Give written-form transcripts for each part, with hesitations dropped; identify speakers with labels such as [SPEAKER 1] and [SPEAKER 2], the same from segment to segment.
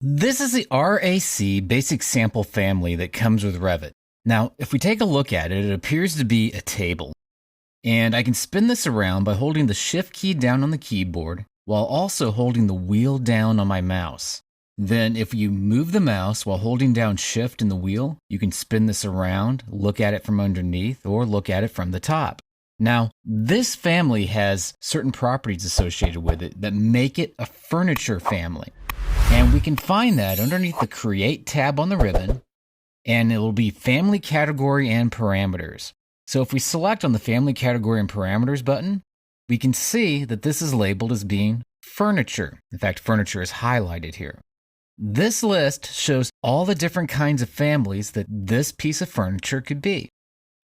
[SPEAKER 1] This is the RAC basic sample family that comes with Revit. Now, if we take a look at it, it appears to be a table. And I can spin this around by holding the Shift key down on the keyboard while also holding the wheel down on my mouse. Then if you move the mouse while holding down Shift and the wheel, you can spin this around, look at it from underneath, or look at it from the top. Now, this family has certain properties associated with it that make it a furniture family. And we can find that underneath the Create tab on the ribbon, and it will be Family Category and Parameters. So if we select on the Family Category and Parameters button, we can see that this is labeled as being Furniture. In fact, Furniture is highlighted here. This list shows all the different kinds of families that this piece of furniture could be.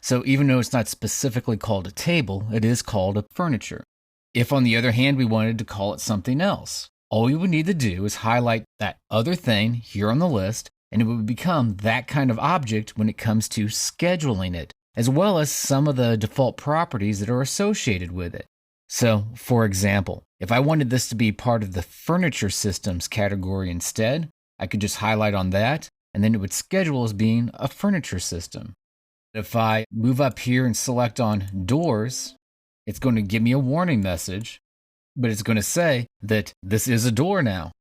[SPEAKER 1] So even though it's not specifically called a table, it is called a furniture. If, on the other hand, we wanted to call it something else, all we would need to do is highlight that other thing here on the list, and it would become that kind of object when it comes to scheduling it, as well as some of the default properties that are associated with it. So, for example, if I wanted this to be part of the Furniture Systems category instead, I could just highlight on that, and then it would schedule as being a furniture system. If I move up here and select on Doors, it's going to give me a warning message, but it's going to say that this is a door now.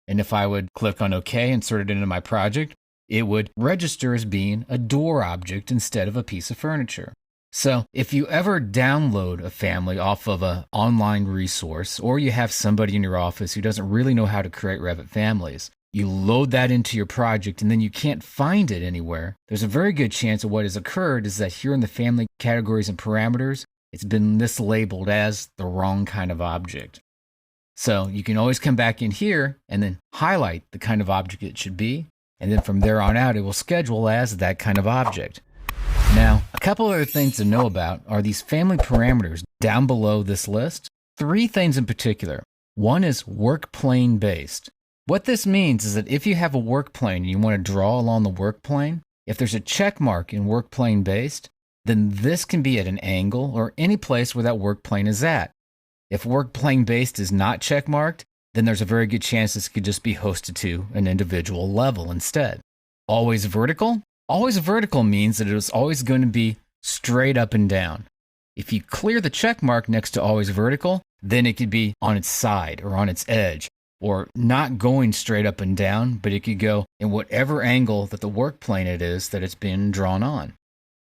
[SPEAKER 1] And if I would click on OK, insert it into my project, it would register as being a door object instead of a piece of furniture. So if you ever download a family off of an online resource, or you have somebody in your office who doesn't really know how to create Revit families, you load that into your project and then you can't find it anywhere, there's a very good chance that what has occurred is that here in the Family Categories and Parameters, it's been mislabeled as the wrong kind of object. So you can always come back in here and then highlight the kind of object it should be, and then from there on out it will schedule as that kind of object. Now, a couple other things to know about are these family parameters down below this list. 3 things in particular. One is work plane based. What this means is that if you have a work plane and you want to draw along the work plane, if there's a check mark in work plane based, then this can be at an angle or any place where that work plane is at. If work plane based is not check marked, then there's a very good chance this could just be hosted to an individual level instead. Always vertical? Always vertical means that it is always going to be straight up and down. If you clear the check mark next to always vertical, then it could be on its side or on its edge, or not going straight up and down, but it could go in whatever angle that the work plane it is that it's been drawn on.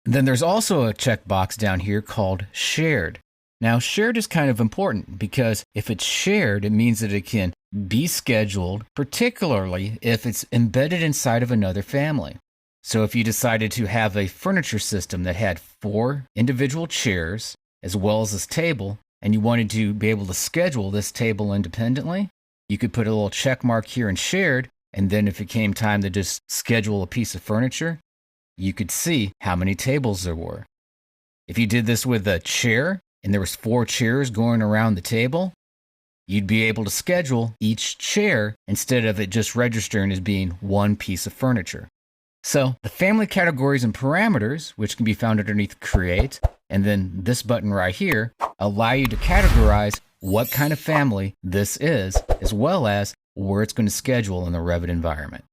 [SPEAKER 1] Then there's also a checkbox down here called Shared. Now, shared is kind of important because if it's shared, it means that it can be scheduled, particularly if it's embedded inside of another family. So if you decided to have a furniture system that had 4 individual chairs as well as this table, and you wanted to be able to schedule this table independently, you could put a little check mark here in shared, and then if it came time to just schedule a piece of furniture, you could see how many tables there were. If you did this with a chair, and there was 4 chairs going around the table, you'd be able to schedule each chair instead of it just registering as being one piece of furniture. So the family categories and parameters, which can be found underneath Create, and then this button right here, allow you to categorize what kind of family this is, as well as where it's going to schedule in the Revit environment.